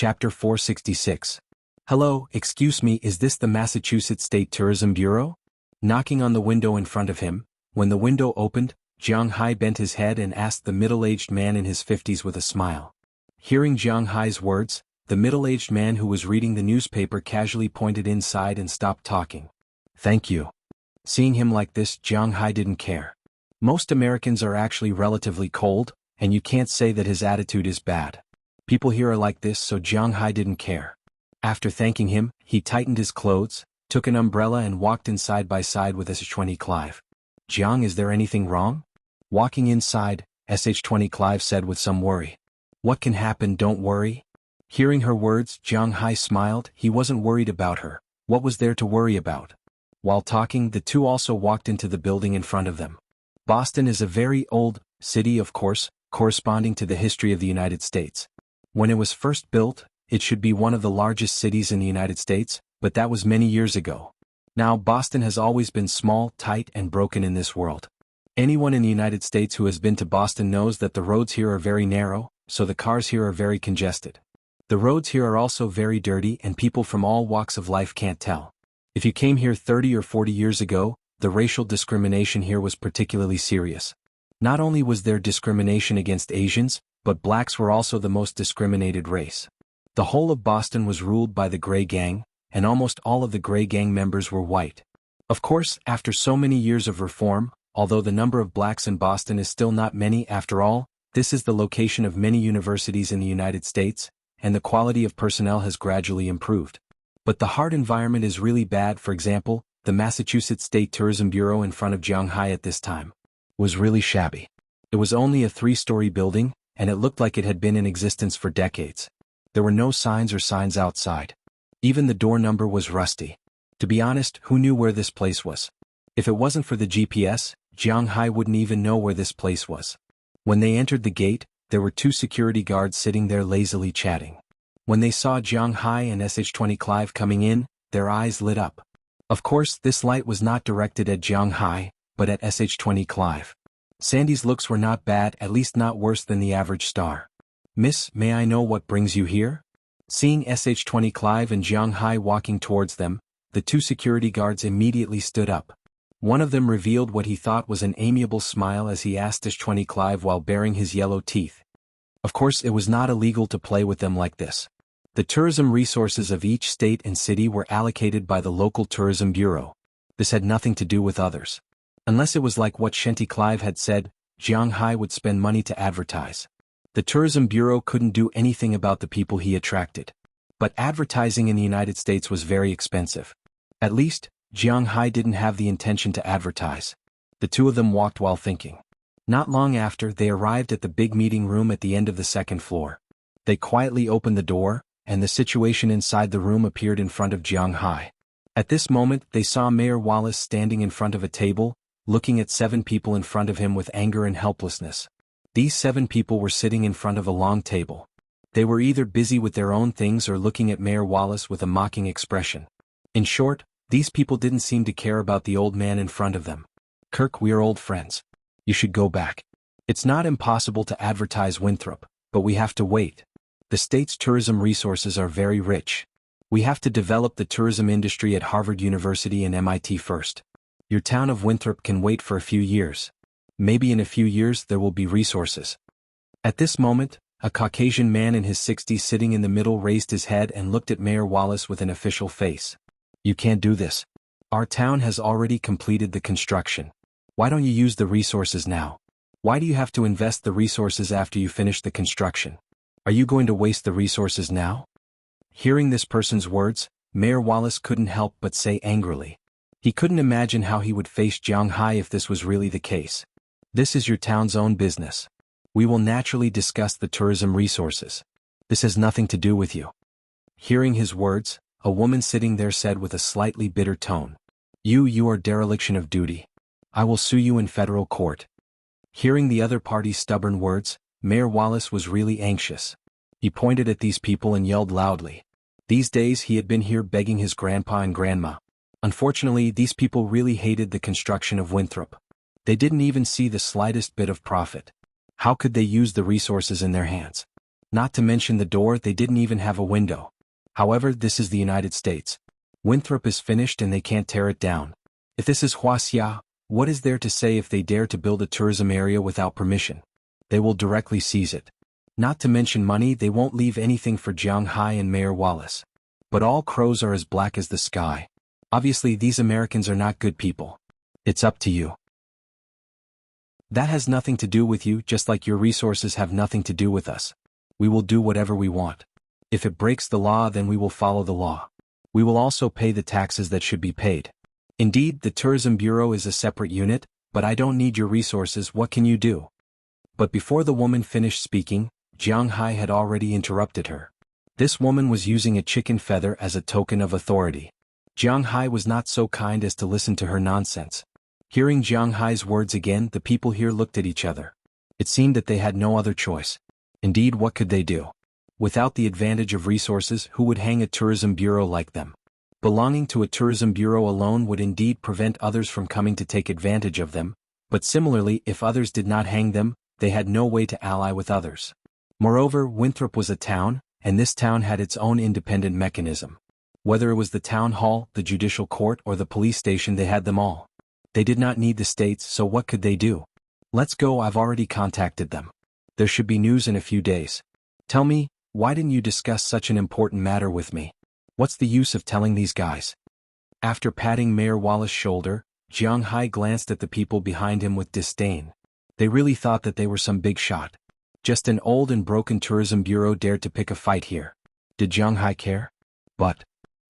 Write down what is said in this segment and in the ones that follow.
Chapter 466. Hello, excuse me, is this the Massachusetts State Tourism Bureau? Knocking on the window in front of him, when the window opened, Jiang Hai bent his head and asked the middle-aged man in his 50s with a smile. Hearing Jiang Hai's words, the middle-aged man who was reading the newspaper casually pointed inside and stopped talking. Thank you. Seeing him like this, Jiang Hai didn't care. Most Americans are actually relatively cold, and you can't say that his attitude is bad. People here are like this, so Jiang Hai didn't care. After thanking him, he tightened his clothes, took an umbrella and walked in side by side with SH-20 Clive. Jiang, is there anything wrong? Walking inside, SH-20 Clive said with some worry. What can happen, don't worry? Hearing her words, Jiang Hai smiled. He wasn't worried about her. What was there to worry about? While talking, the two also walked into the building in front of them. Boston is a very old city, of course, corresponding to the history of the United States. When it was first built, it should be one of the largest cities in the United States, but that was many years ago. Now Boston has always been small, tight, and broken in this world. Anyone in the United States who has been to Boston knows that the roads here are very narrow, so the cars here are very congested. The roads here are also very dirty and people from all walks of life can't tell. If you came here 30 or 40 years ago, the racial discrimination here was particularly serious. Not only was there discrimination against Asians, but blacks were also the most discriminated race. The whole of Boston was ruled by the Gray Gang, and almost all of the Gray Gang members were white. Of course, after so many years of reform, although the number of blacks in Boston is still not many after all, this is the location of many universities in the United States, and the quality of personnel has gradually improved. But the hard environment is really bad. For example, the Massachusetts State Tourism Bureau in front of Jiang Hai at this time was really shabby. It was only a 3-story building, and it looked like it had been in existence for decades. There were no signs or signs outside. Even the door number was rusty. To be honest, who knew where this place was? If it wasn't for the GPS, Jiang Hai wouldn't even know where this place was. When they entered the gate, there were 2 security guards sitting there lazily chatting. When they saw Jiang Hai and SH-20 Clive coming in, their eyes lit up. Of course, this light was not directed at Jiang Hai, but at SH-20 Clive. Sandy's looks were not bad, at least not worse than the average star. Miss, may I know what brings you here? Seeing SH-20 Clive and Jiang Hai walking towards them, the 2 security guards immediately stood up. One of them revealed what he thought was an amiable smile as he asked SH-20 Clive while baring his yellow teeth. Of course, it was not illegal to play with them like this. The tourism resources of each state and city were allocated by the local tourism bureau. This had nothing to do with others. Unless it was like what SH-20 Clive had said, Jiang Hai would spend money to advertise. The tourism bureau couldn't do anything about the people he attracted. But advertising in the United States was very expensive. At least, Jiang Hai didn't have the intention to advertise. The 2 of them walked while thinking. Not long after, they arrived at the big meeting room at the end of the 2nd floor. They quietly opened the door, and the situation inside the room appeared in front of Jiang Hai. At this moment, they saw Mayor Wallace standing in front of a table, looking at 7 people in front of him with anger and helplessness. These 7 people were sitting in front of a long table. They were either busy with their own things or looking at Mayor Wallace with a mocking expression. In short, these people didn't seem to care about the old man in front of them. Kirk, we are old friends. You should go back. It's not impossible to advertise Winthrop, but we have to wait. The state's tourism resources are very rich. We have to develop the tourism industry at Harvard University and MIT first. Your town of Winthrop can wait for a few years. Maybe in a few years there will be resources. At this moment, a Caucasian man in his 60s sitting in the middle raised his head and looked at Mayor Wallace with an official face. You can't do this. Our town has already completed the construction. Why don't you use the resources now? Why do you have to invest the resources after you finish the construction? Are you going to waste the resources now? Hearing this person's words, Mayor Wallace couldn't help but say angrily. He couldn't imagine how he would face Jiang Hai if this was really the case. This is your town's own business. We will naturally discuss the tourism resources. This has nothing to do with you. Hearing his words, a woman sitting there said with a slightly bitter tone. You are dereliction of duty. I will sue you in federal court. Hearing the other party's stubborn words, Mayor Wallace was really anxious. He pointed at these people and yelled loudly. These days he had been here begging his grandpa and grandma. Unfortunately, these people really hated the construction of Winthrop. They didn't even see the slightest bit of profit. How could they use the resources in their hands? Not to mention the door, they didn't even have a window. However, this is the United States. Winthrop is finished and they can't tear it down. If this is Wuxia, what is there to say if they dare to build a tourism area without permission? They will directly seize it. Not to mention money, they won't leave anything for Jiang Hai and Mayor Wallace. But all crows are as black as the sky. Obviously these Americans are not good people. It's up to you. That has nothing to do with you, just like your resources have nothing to do with us. We will do whatever we want. If it breaks the law, then we will follow the law. We will also pay the taxes that should be paid. Indeed, the Tourism Bureau is a separate unit, but I don't need your resources. What can you do? But before the woman finished speaking, Jiang Hai had already interrupted her. This woman was using a chicken feather as a token of authority. Jiang Hai was not so kind as to listen to her nonsense. Hearing Jiang Hai's words again, the people here looked at each other. It seemed that they had no other choice. Indeed, what could they do? Without the advantage of resources, who would hang a tourism bureau like them? Belonging to a tourism bureau alone would indeed prevent others from coming to take advantage of them, but similarly, if others did not hang them, they had no way to ally with others. Moreover, Winthrop was a town, and this town had its own independent mechanism. Whether it was the town hall, the judicial court, or the police station, they had them all. They did not need the states, so what could they do? Let's go, I've already contacted them. There should be news in a few days. Tell me, why didn't you discuss such an important matter with me? What's the use of telling these guys? After patting Mayor Wallace's shoulder, Jiang Hai glanced at the people behind him with disdain. They really thought that they were some big shot. Just an old and broken tourism bureau dared to pick a fight here. Did Jiang Hai care? But,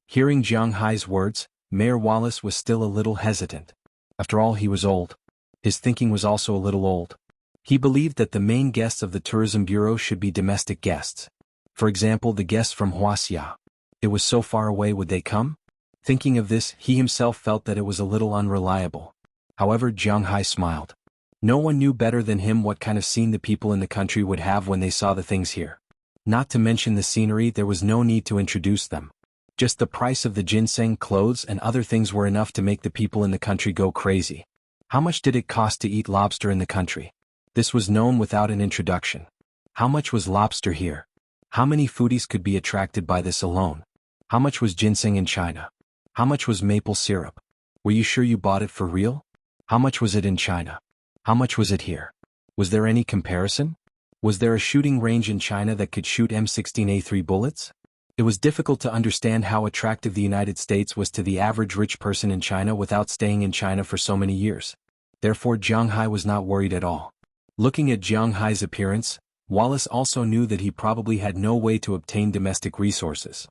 hearing Jiang Hai's words, Mayor Wallace was still a little hesitant. After all, he was old. His thinking was also a little old. He believed that the main guests of the tourism bureau should be domestic guests. For example, the guests from Wuxia. It was so far away, would they come? Thinking of this, he himself felt that it was a little unreliable. However, Jiang Hai smiled. No one knew better than him what kind of scene the people in the country would have when they saw the things here. Not to mention the scenery, there was no need to introduce them. Just the price of the ginseng, clothes, and other things were enough to make the people in the country go crazy. How much did it cost to eat lobster in the country? This was known without an introduction. How much was lobster here? How many foodies could be attracted by this alone? How much was ginseng in China? How much was maple syrup? Were you sure you bought it for real? How much was it in China? How much was it here? Was there any comparison? Was there a shooting range in China that could shoot M16A3 bullets? It was difficult to understand how attractive the United States was to the average rich person in China without staying in China for so many years. Therefore, Jiang Hai was not worried at all. Looking at Jiang Hai's appearance, Wallace also knew that he probably had no way to obtain domestic resources.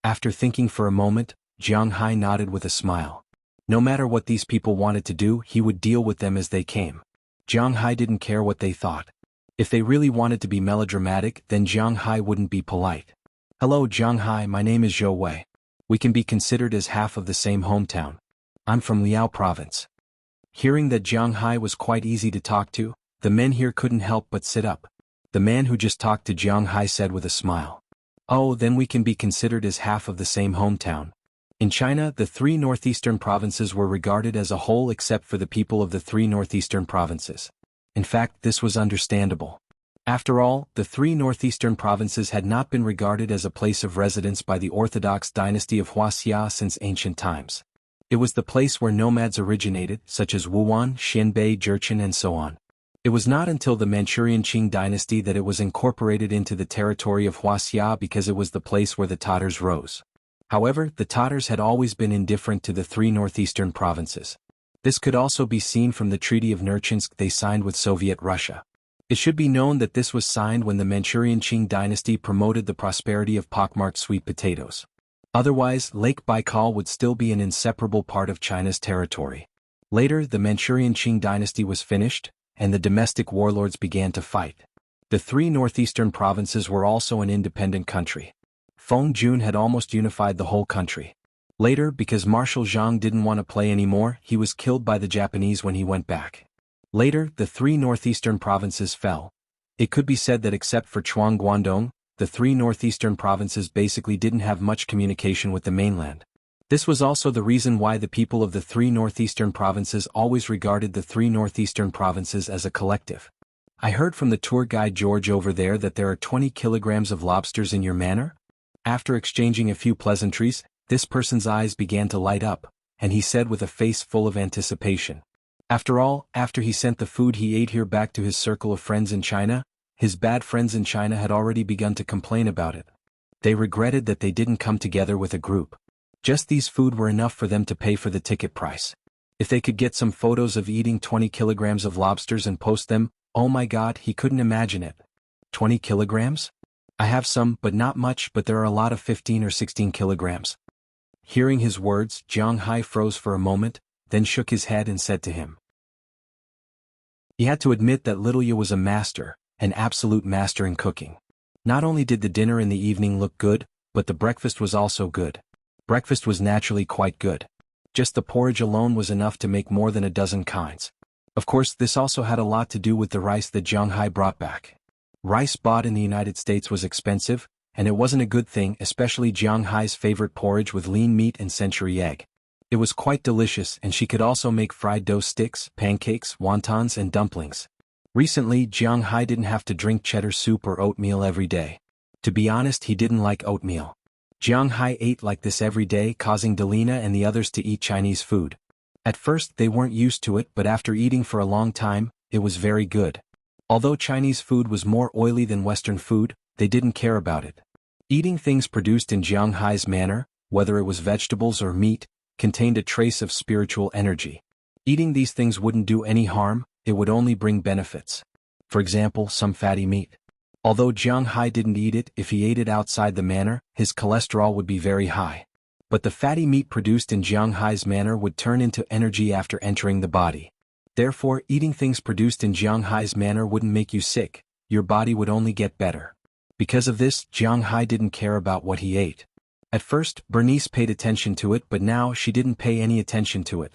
After thinking for a moment, Jiang Hai nodded with a smile. No matter what these people wanted to do, he would deal with them as they came. Jiang Hai didn't care what they thought. If they really wanted to be melodramatic, then Jiang Hai wouldn't be polite. Hello Jiang Hai, my name is Zhou Wei. We can be considered as half of the same hometown. I'm from Liao province. Hearing that Jiang Hai was quite easy to talk to, the men here couldn't help but sit up. The man who just talked to Jiang Hai said with a smile. Oh, then we can be considered as half of the same hometown. In China, the 3 northeastern provinces were regarded as a whole except for the people of the 3 northeastern provinces. In fact, this was understandable. After all, the 3 northeastern provinces had not been regarded as a place of residence by the Orthodox dynasty of Wuxia since ancient times. It was the place where nomads originated, such as Wuhan, Xianbei, Jurchen, and so on. It was not until the Manchurian Qing dynasty that it was incorporated into the territory of Wuxia because it was the place where the Tatars rose. However, the Tatars had always been indifferent to the 3 northeastern provinces. This could also be seen from the Treaty of Nerchinsk they signed with Soviet Russia. It should be known that this was signed when the Manchurian Qing dynasty promoted the prosperity of pockmarked sweet potatoes. Otherwise, Lake Baikal would still be an inseparable part of China's territory. Later, the Manchurian Qing dynasty was finished, and the domestic warlords began to fight. The 3 northeastern provinces were also an independent country. Feng Jun had almost unified the whole country. Later, because Marshal Zhang didn't want to play anymore, he was killed by the Japanese when he went back. Later, the 3 northeastern provinces fell. It could be said that except for Chuang Guangdong, the 3 northeastern provinces basically didn't have much communication with the mainland. This was also the reason why the people of the three northeastern provinces always regarded the three northeastern provinces as a collective. I heard from the tour guide George over there that there are 20 kilograms of lobsters in your manor? After exchanging a few pleasantries, this person's eyes began to light up, and he said with a face full of anticipation. After all, after he sent the food he ate here back to his circle of friends in China, his bad friends in China had already begun to complain about it. They regretted that they didn't come together with a group. Just these food were enough for them to pay for the ticket price. If they could get some photos of eating 20 kilograms of lobsters and post them, oh my God, he couldn't imagine it. 20 kilograms? I have some, but not much, but there are a lot of 15 or 16 kilograms. Hearing his words, Jiang Hai froze for a moment, then shook his head and said to him. He had to admit that Little Ye was a master, an absolute master in cooking. Not only did the dinner in the evening look good, but the breakfast was also good. Breakfast was naturally quite good. Just the porridge alone was enough to make more than a dozen kinds. Of course, this also had a lot to do with the rice that Jiang Hai brought back. Rice bought in the United States was expensive, and it wasn't a good thing, especially Jiang Hai's favorite porridge with lean meat and century egg. It was quite delicious, and she could also make fried dough sticks, pancakes, wontons and dumplings. Recently, Jiang Hai didn't have to drink cheddar soup or oatmeal every day. To be honest, he didn't like oatmeal. Jiang Hai ate like this every day, causing Delina and the others to eat Chinese food. At first they weren't used to it, but after eating for a long time, it was very good. Although Chinese food was more oily than Western food, they didn't care about it. Eating things produced in Jiang Hai's manner, whether it was vegetables or meat, contained a trace of spiritual energy. Eating these things wouldn't do any harm, it would only bring benefits. For example, some fatty meat. Although Jiang Hai didn't eat it, if he ate it outside the manor, his cholesterol would be very high. But the fatty meat produced in Jiang Hai's manor would turn into energy after entering the body. Therefore, eating things produced in Jiang Hai's manor wouldn't make you sick, your body would only get better. Because of this, Jiang Hai didn't care about what he ate. At first, Bernice paid attention to it, but now she didn't pay any attention to it.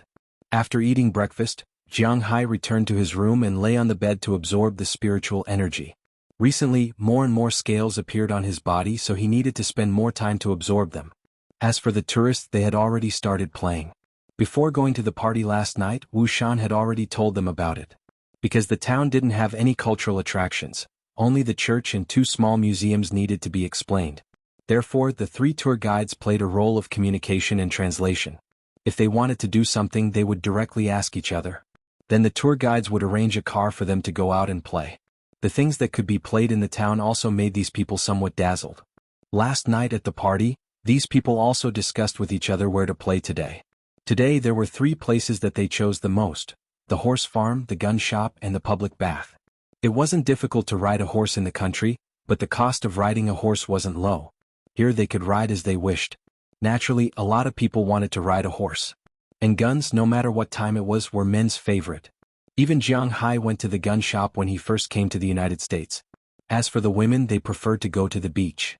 After eating breakfast, Jiang Hai returned to his room and lay on the bed to absorb the spiritual energy. Recently, more and more scales appeared on his body, so he needed to spend more time to absorb them. As for the tourists, they had already started playing. Before going to the party last night, Wu Shan had already told them about it. Because the town didn't have any cultural attractions, only the church and 2 small museums needed to be explained. Therefore, the 3 tour guides played a role of communication and translation. If they wanted to do something, they would directly ask each other. Then the tour guides would arrange a car for them to go out and play. The things that could be played in the town also made these people somewhat dazzled. Last night at the party, these people also discussed with each other where to play today. Today there were 3 places that they chose the most: the horse farm, the gun shop, and the public bath. It wasn't difficult to ride a horse in the country, but the cost of riding a horse wasn't low. Here they could ride as they wished. Naturally, a lot of people wanted to ride a horse. And guns, no matter what time it was, were men's favorite. Even Jiang Hai went to the gun shop when he first came to the United States. As for the women, they preferred to go to the beach.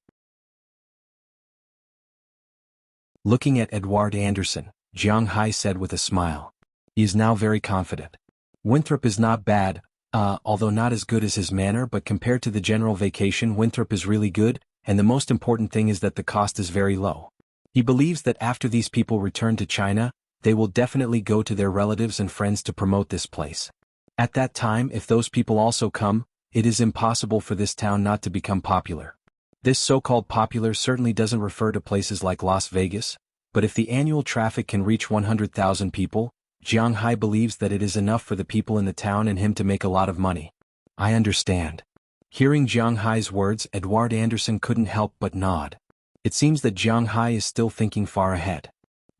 Looking at Edward Anderson, Jiang Hai said with a smile. He is now very confident. Winthrop is not bad, although not as good as his manor, but compared to the general vacation, Winthrop is really good, and the most important thing is that the cost is very low. He believes that after these people return to China, they will definitely go to their relatives and friends to promote this place. At that time, if those people also come, it is impossible for this town not to become popular. This so-called popular certainly doesn't refer to places like Las Vegas, but if the annual traffic can reach 100,000 people, Jiang Hai believes that it is enough for the people in the town and him to make a lot of money. I understand. Hearing Jiang Hai's words, Edward Anderson couldn't help but nod. It seems that Jiang Hai is still thinking far ahead.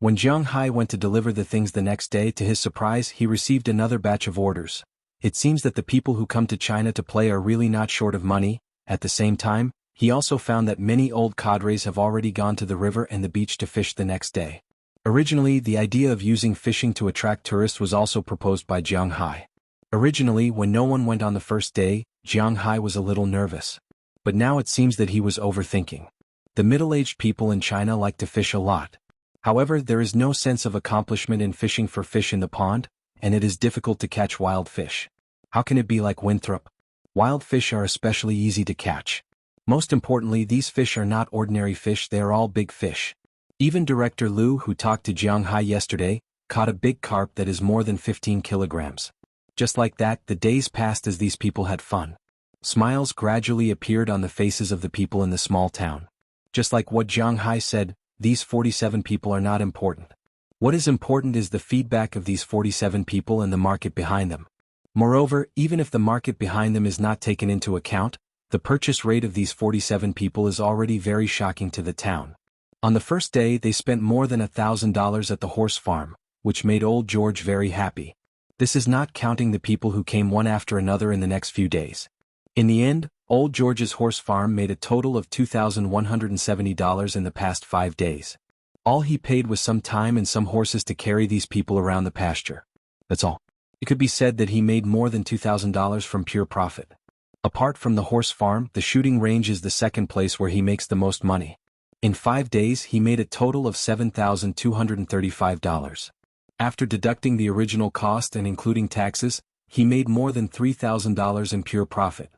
When Jiang Hai went to deliver the things the next day, to his surprise, he received another batch of orders. It seems that the people who come to China to play are really not short of money. At the same time, he also found that many old cadres have already gone to the river and the beach to fish the next day. Originally, the idea of using fishing to attract tourists was also proposed by Jiang Hai. Originally, when no one went on the first day, Jiang Hai was a little nervous. But now it seems that he was overthinking. The middle-aged people in China like to fish a lot. However, there is no sense of accomplishment in fishing for fish in the pond, and it is difficult to catch wild fish. How can it be like Winthrop? Wild fish are especially easy to catch. Most importantly, these fish are not ordinary fish, they are all big fish. Even Director Liu, who talked to Jiang Hai yesterday, caught a big carp that is more than 15 kilograms. Just like that, the days passed as these people had fun. Smiles gradually appeared on the faces of the people in the small town. Just like what Jiang Hai said, these 47 people are not important. What is important is the feedback of these 47 people and the market behind them. Moreover, even if the market behind them is not taken into account, the purchase rate of these 47 people is already very shocking to the town. On the first day they spent more than $1,000 at the horse farm, which made old George very happy. This is not counting the people who came one after another in the next few days. In the end, old George's horse farm made a total of $2,170 in the past 5 days. All he paid was some time and some horses to carry these people around the pasture. That's all. It could be said that he made more than $2,000 from pure profit. Apart from the horse farm, the shooting range is the second place where he makes the most money. In 5 days he made a total of $7,235. After deducting the original cost and including taxes, he made more than $3,000 in pure profit.